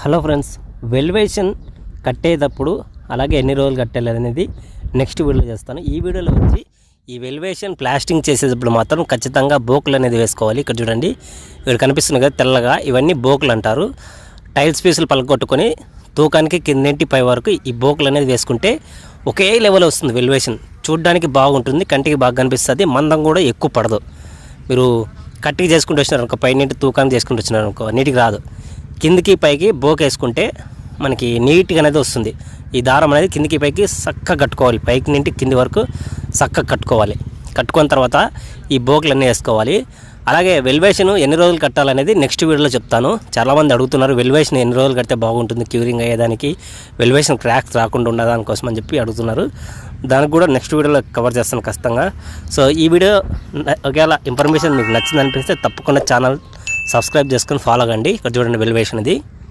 Hello friends, వెల్వేషన్ కట్టేటప్పుడు అలాగే ఎన్ని రోజులు కట్టాలి అనేది నెక్స్ట్ వీడియోలో చేస్తాను. ఈ వీడియోలో వచ్చి ఈ వెల్వేషన్ ప్లాస్టింగ్ చేసేటప్పుడు మాత్రం ఖచ్చితంగా బోకులు అనేది వేసుకోవాలి. ఇక్కడ చూడండి, ఇక్కడ కనిపిస్తుంది కదా తెల్లగా, ఇవన్నీ బోకులు అంటారు. టైల్స్ పీసులు పలగొట్టుకొని తూకానికి కిందేంటి పై వరకు ఈ బోకులు అనేది వేసుకుంటే ఒకే లెవెల్ వస్తుంది. వెల్వేషన్ చూడడానికి బాగుంటుంది, కంటికి బాగా కనిపిస్తుంది, మందం కూడా ఎక్కువ పడదు. మీరు కట్టికి చేసుకుంటూ వచ్చినారు అనుకో, పైన తూకానికి చేసుకుంటూ వచ్చినారు అనుకో, నీటికి రాదు. కిందికి పైకి బోక్ వేసుకుంటే మనకి నీట్గా అనేది వస్తుంది. ఈ దారం అనేది కిందికి పైకి చక్కగా కట్టుకోవాలి, పైకి నుండి కింది వరకు చక్కగా కట్టుకోవాలి. కట్టుకున్న తర్వాత ఈ బోకులు అన్నీ వేసుకోవాలి. అలాగే వెల్వేషన్ ఎన్ని రోజులు కట్టాలనేది నెక్స్ట్ వీడియోలో చెప్తాను. చాలామంది అడుగుతున్నారు, వెల్వేషన్ ఎన్ని రోజులు కడితే బాగుంటుంది క్యూరింగ్ అయ్యేదానికి, వెల్వేషన్ క్రాక్స్ రాకుండా ఉండదానికోసం అని చెప్పి అడుగుతున్నారు. దానికి కూడా నెక్స్ట్ వీడియోలో కవర్ చేస్తాను ఖచ్చితంగా. సో ఈ వీడియో ఒకవేళ ఇన్ఫర్మేషన్ మీకు నచ్చింది అనిపిస్తే తప్పకుండా ఛానల్ సబ్స్క్రైబ్ చేసుకొని ఫాలో కండి. ఇక్కడ చూడండి వెల్వేషన్ ఇది.